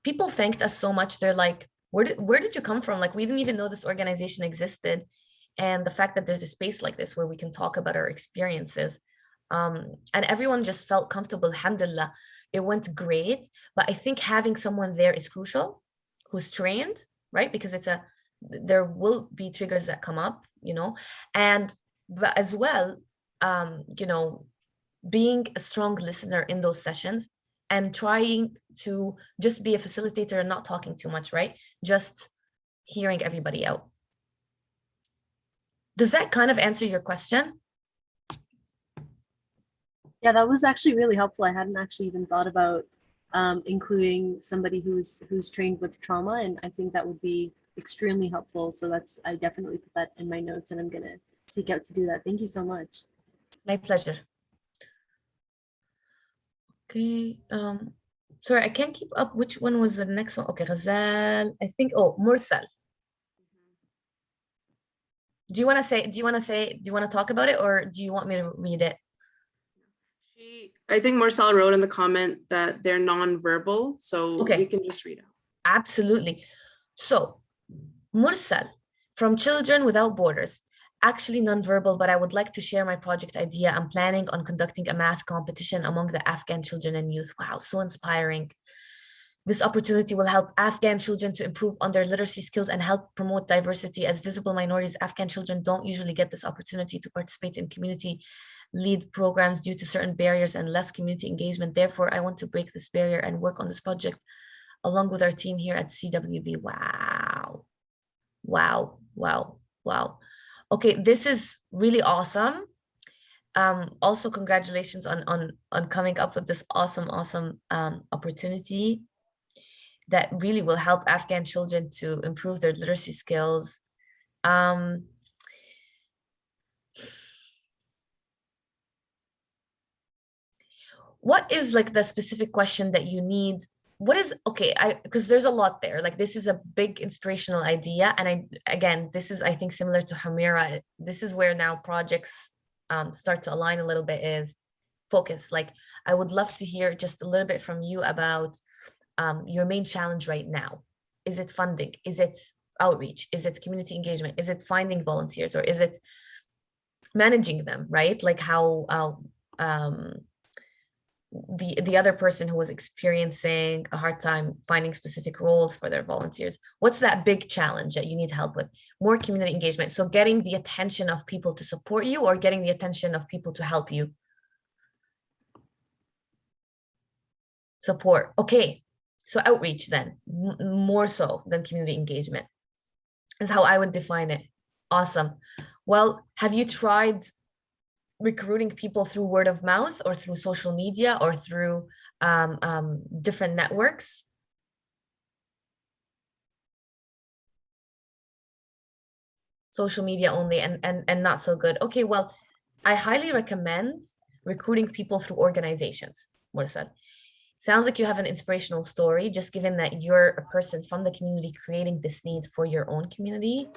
People thanked us so much. They're like, where did you come from? Like, we didn't even know this organization existed. And the fact that there's a space like this where we can talk about our experiences, and everyone just felt comfortable. Alhamdulillah, it went great. But I think having someone there is crucial, who's trained, right? Because there will be triggers that come up, you know, but as well, you know, being a strong listener in those sessions and trying to just be a facilitator and not talking too much, right? Just hearing everybody out. Does that kind of answer your question? Yeah, that was actually really helpful. I hadn't actually even thought about including somebody who's trained with trauma, and I think that would be extremely helpful. So I definitely put that in my notes, and I'm gonna seek out to do that. Thank you so much. My pleasure. Okay, sorry, I can't keep up. Which one was the next one? Okay, Ghazal, I think, Mursal. Do you want to talk about it, or do you want me to read it? I think Marcel wrote in the comment that they're non-verbal, so okay, we can just read out. Absolutely. So, Mursal from Children Without Borders, actually non-verbal, but I would like to share my project idea. I'm planning on conducting a math competition among the Afghan children and youth. Wow, so inspiring. This opportunity will help Afghan children to improve on their literacy skills and help promote diversity. As visible minorities, Afghan children don't usually get this opportunity to participate in community lead programs due to certain barriers and less community engagement. Therefore, I want to break this barrier and work on this project along with our team here at CWB. Wow. Wow, wow, wow. Okay, this is really awesome. Also, congratulations on coming up with this awesome opportunity that really will help Afghan children to improve their literacy skills. What is like the specific question that you need? What is, okay, because there's a lot there. Like, this is a big inspirational idea. And again, this is, I think, similar to Hamira. This is where now projects start to align a little bit, is focus. Like, I would love to hear just a little bit from you about your main challenge right now. Is it funding? Is it outreach? Is it community engagement? Is it finding volunteers, or is it managing them, right? Like how the other person who was experiencing a hard time finding specific roles for their volunteers. What's that big challenge that you need help with? More community engagement. So getting the attention of people to support you, or getting the attention of people to help you? Support. Okay, so outreach then, more so than community engagement is how I would define it. Awesome. Well, have you tried recruiting people through word of mouth or through social media or through different networks? Social media only and not so good. Okay, well, I highly recommend recruiting people through organizations. What is that? Sounds like you have an inspirational story, just given that you're a person from the community creating this need for your own community.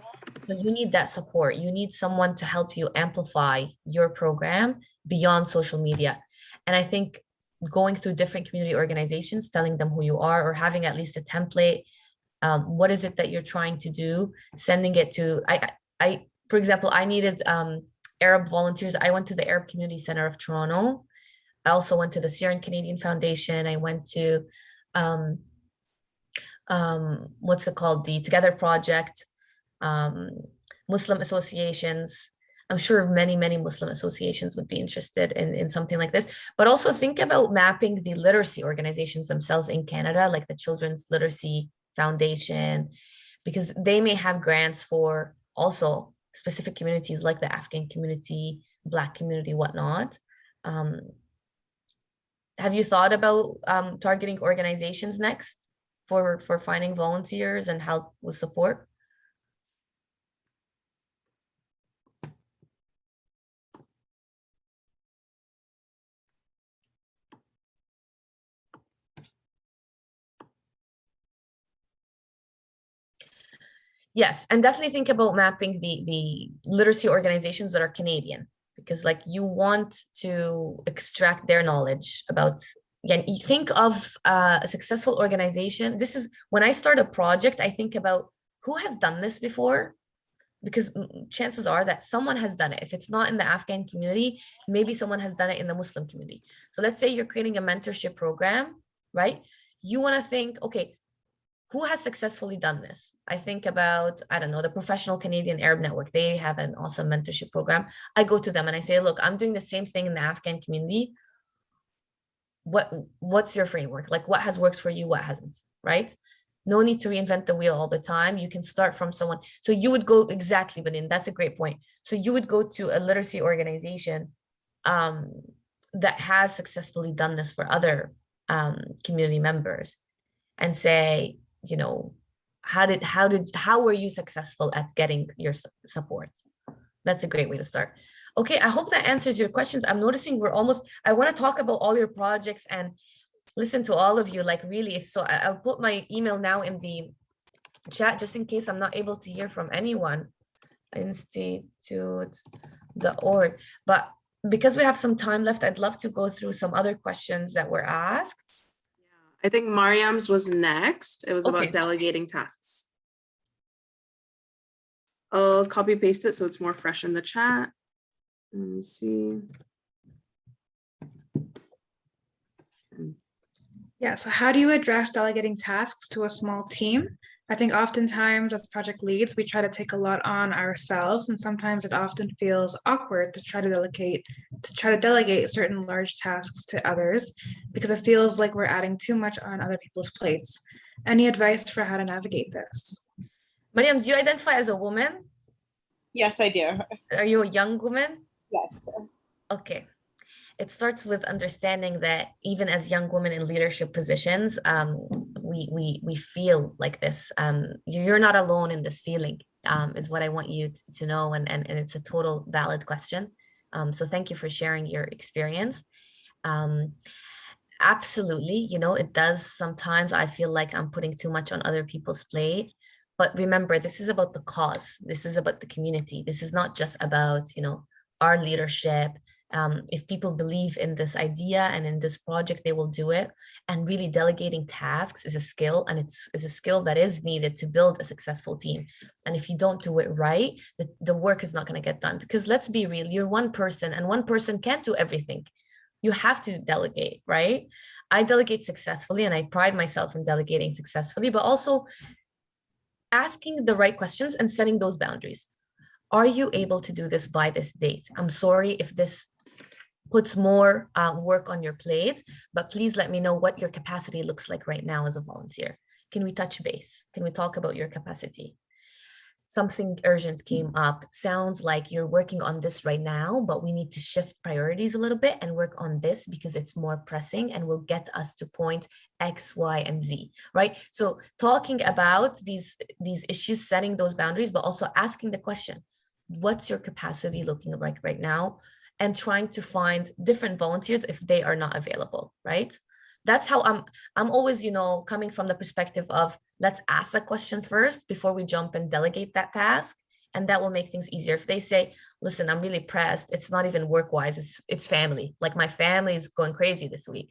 So you need that support. You need someone to help you amplify your program beyond social media. And I think going through different community organizations, telling them who you are, or having at least a template, what is it that you're trying to do, sending it to, for example, I needed Arab volunteers. I went to the Arab Community Center of Toronto. I also went to the Syrian Canadian Foundation. I went to, what's it called? The Together Project, Muslim associations. I'm sure many, many Muslim associations would be interested in something like this, but also think about mapping the literacy organizations themselves in Canada, like the Children's Literacy Foundation, because they may have grants for also specific communities like the Afghan community, Black community, whatnot. Have you thought about targeting organizations next for finding volunteers and help with support? Yes, and definitely think about mapping the literacy organizations that are Canadian, because like you want to extract their knowledge about, again, you think of a successful organization. This is when I start a project, I think about who has done this before, because chances are that someone has done it. If it's not in the Afghan community, maybe someone has done it in the Muslim community. So let's say you're creating a mentorship program, right? You want to think, okay, who has successfully done this? I think about, I don't know, the Professional Canadian Arab Network. They have an awesome mentorship program. I go to them and I say, look, I'm doing the same thing in the Afghan community. What's your framework? Like what has worked for you, what hasn't, right? No need to reinvent the wheel all the time. You can start from someone. So you would go, exactly, Benin, that's a great point. So you would go to a literacy organization that has successfully done this for other community members and say, you know, how were you successful at getting your support? That's a great way to start. Okay, I hope that answers your questions. I'm noticing we're almost, I want to talk about all your projects and listen to all of you, like really, if so, I'll put my email now in the chat just in case I'm not able to hear from anyone, institute.org. But because we have some time left, I'd love to go through some other questions that were asked. I think Mariam's was next. It was Okay. about delegating tasks. I'll copy paste it so it's more fresh in the chat. Let me see. Yeah, so how do you address delegating tasks to a small team? I think oftentimes as project leads, we try to take a lot on ourselves, and sometimes it often feels awkward to try to delegate certain large tasks to others because it feels like we're adding too much on other people's plates. Any advice for how to navigate this? Mariam, do you identify as a woman? Yes, I do. Are you a young woman? Yes. Okay. It starts with understanding that even as young women in leadership positions, we feel like this. You're not alone in this feeling, is what I want you to know, and it's a total valid question. So thank you for sharing your experience. Absolutely, you know, it does sometimes. I feel like I'm putting too much on other people's plate. But remember, this is about the cause. This is about the community. This is not just about, you know, our leadership. If people believe in this idea and in this project, they will do it. And really delegating tasks is a skill, and it's a skill that is needed to build a successful team. And if you don't do it right, the work is not going to get done, because let's be real, you're one person and one person can't do everything. You have to delegate, right? I delegate successfully and I pride myself in delegating successfully, but also asking the right questions and setting those boundaries. Are you able to do this by this date? I'm sorry if this puts more work on your plate, but please let me know what your capacity looks like right now as a volunteer. Can we touch base? Can we talk about your capacity? Something urgent came up. Sounds like you're working on this right now, but we need to shift priorities a little bit and work on this because it's more pressing and will get us to point X, Y, and Z, right? So talking about these issues, setting those boundaries, but also asking the question, what's your capacity looking like right now? And trying to find different volunteers if they are not available, right? That's how I'm always, coming from the perspective of let's ask the question first before we jump and delegate that task. And that will make things easier. If they say, listen, I'm really pressed, it's not even work-wise, it's family. Like my family is going crazy this week,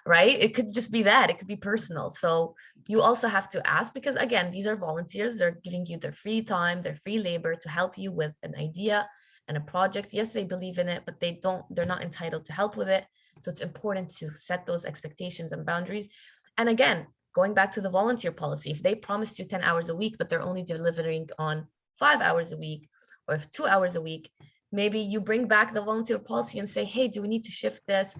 right? It could just be that, it could be personal. So you also have to ask, because again, these are volunteers, they're giving you their free time, their free labor to help you with an idea and a project. Yes, they believe in it, but they're not entitled to help with it. So it's important to set those expectations and boundaries. And again, going back to the volunteer policy, if they promised you 10 hours a week, but they're only delivering on 5 hours a week, or if 2 hours a week, maybe you bring back the volunteer policy and say, hey, do we need to shift this?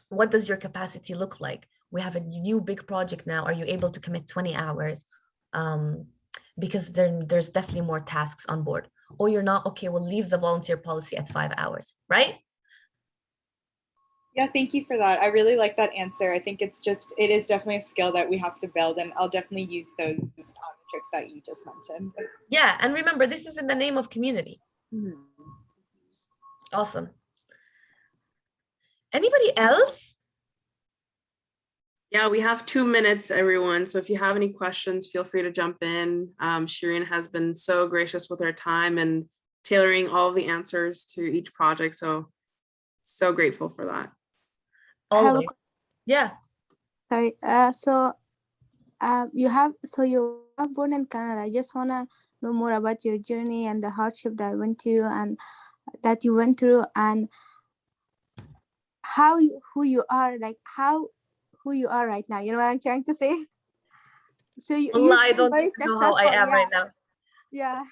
What does your capacity look like? We have a new big project now. Are you able to commit 20 hours? Because there's definitely more tasks on board. Or you're not, okay, we'll leave the volunteer policy at 5 hours, right? Yeah, thank you for that. I really like that answer. I think it is definitely a skill that we have to build, and I'll definitely use those tricks that you just mentioned. Yeah, and remember, this is in the name of community. Mm-hmm. Awesome. Anybody else? Yeah, we have 2 minutes, everyone. So if you have any questions, feel free to jump in. Shireen has been so gracious with her time and tailoring all the answers to each project. So grateful for that. Always. Yeah. Sorry. You are born in Canada. I just wanna know more about your journey and the hardship that you went through, and who you are right now. You know what I'm trying to say? So I don't know how I am right now. Yeah.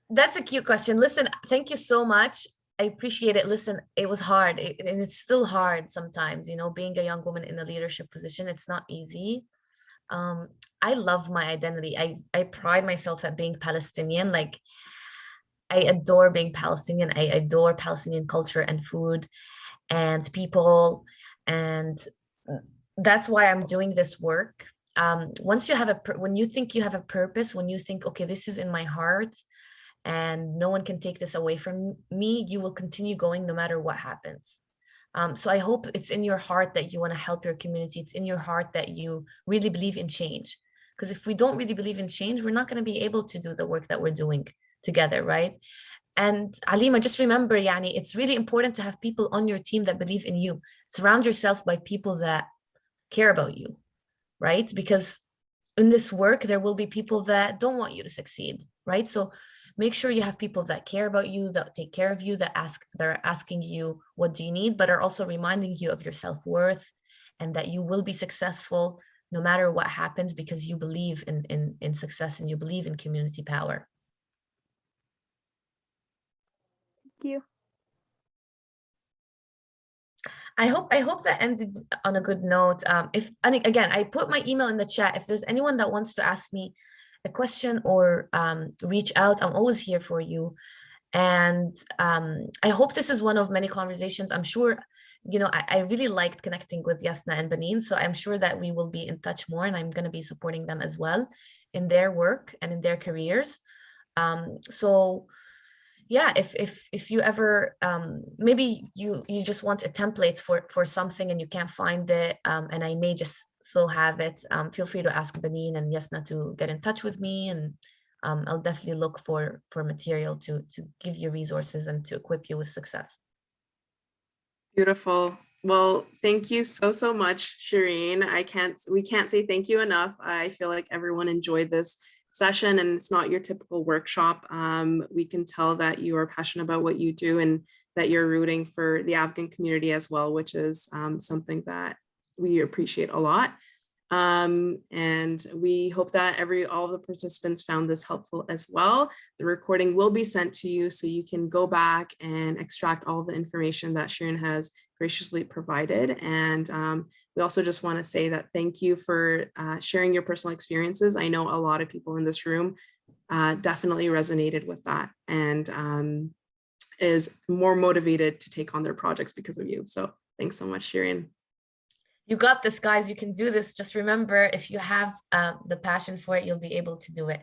That's a cute question. Listen, thank you so much. I appreciate it. Listen, it was hard, and it's still hard sometimes, being a young woman in a leadership position, it's not easy. I love my identity. I pride myself at being Palestinian. Like, I adore being Palestinian. I adore Palestinian culture and food and people. And that's why I'm doing this work. Once you have when you think you have a purpose, when you think, okay, this is in my heart, and no one can take this away from me, you will continue going no matter what happens. So I hope it's in your heart that you want to help your community. It's in your heart that you really believe in change. Because if we don't really believe in change, we're not going to be able to do the work that we're doing together, right? And Alima, just remember, it's really important to have people on your team that believe in you. Surround yourself by people that care about you, right? Because in this work, there will be people that don't want you to succeed, right? So make sure you have people that care about you, that take care of you, that are asking you, what do you need, but are also reminding you of your self-worth and that you will be successful no matter what happens, because you believe in success and you believe in community power. Thank you. I hope that ended on a good note. Again, I put my email in the chat. If there's anyone that wants to ask me a question or reach out, I'm always here for you. And I hope this is one of many conversations. I'm sure, I really liked connecting with Yasna and Benin, so I'm sure that we will be in touch more, and I'm going to be supporting them as well in their work and in their careers. So yeah, if you ever maybe you just want a template for something and you can't find it, and I may just so have it, feel free to ask Benin and Yasna to get in touch with me, and I'll definitely look for material to give you resources and to equip you with success. Beautiful. Well, thank you so much, Shireen. We can't say thank you enough. I feel like everyone enjoyed this session, and it's not your typical workshop. We can tell that you are passionate about what you do and that you're rooting for the Afghan community as well, which is something that we appreciate a lot. And we hope that all of the participants found this helpful as well. The recording will be sent to you so you can go back and extract all the information that Shireen has graciously provided. And we also just want to say that thank you for sharing your personal experiences. I know a lot of people in this room definitely resonated with that and is more motivated to take on their projects because of you. So thanks so much, Shireen. You got this, guys. You can do this. Just remember, if you have the passion for it, you'll be able to do it.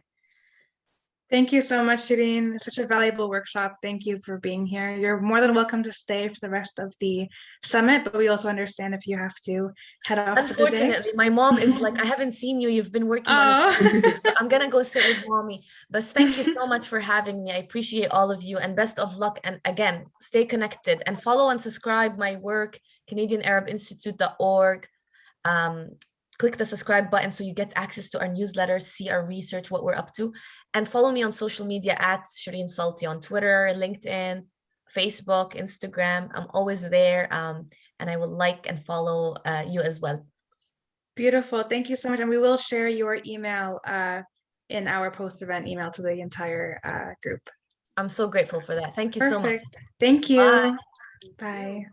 Thank you so much, Shireen. It's such a valuable workshop. Thank you for being here. You're more than welcome to stay for the rest of the summit, but we also understand if you have to head off for the day. Unfortunately, my mom is like, I haven't seen you. You've been working on it. So I'm going to go sit with mommy. But thank you so much for having me. I appreciate all of you and best of luck. And again, stay connected and follow and subscribe my work, CanadianArabInstitute.org. Click the subscribe button so you get access to our newsletters, see our research, what we're up to, and follow me on social media at Shireen Salti on Twitter, LinkedIn, Facebook, Instagram. I'm always there, and I will like and follow you as well. Beautiful. Thank you so much. And we will share your email in our post-event email to the entire group. I'm so grateful for that. Thank you so much. Thank you. Bye. Bye.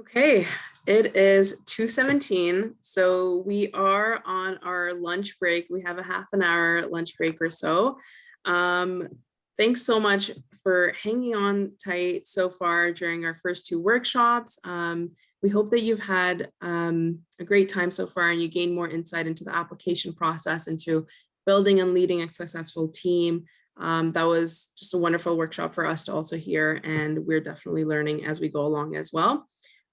Okay, it is 2:17, so we are on our lunch break. We have a half an hour lunch break or so. Thanks so much for hanging on tight so far during our first two workshops. We hope that you've had a great time so far and you gained more insight into the application process, into building and leading a successful team. That was just a wonderful workshop for us to also hear, and we're definitely learning as we go along as well.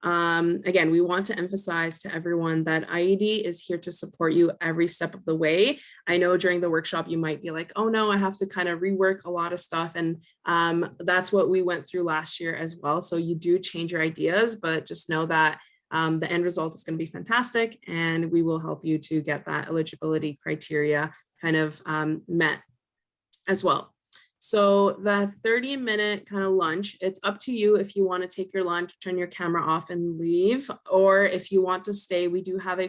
Again, we want to emphasize to everyone that IED is here to support you every step of the way. I know during the workshop, you might be like, oh no, I have to kind of rework a lot of stuff. And that's what we went through last year as well. So you do change your ideas, but just know that the end result is going to be fantastic. And we will help you to get that eligibility criteria kind of met as well. So the 30-minute kind of lunch, it's up to you if you want to take your lunch, turn your camera off and leave, or if you want to stay, we do have a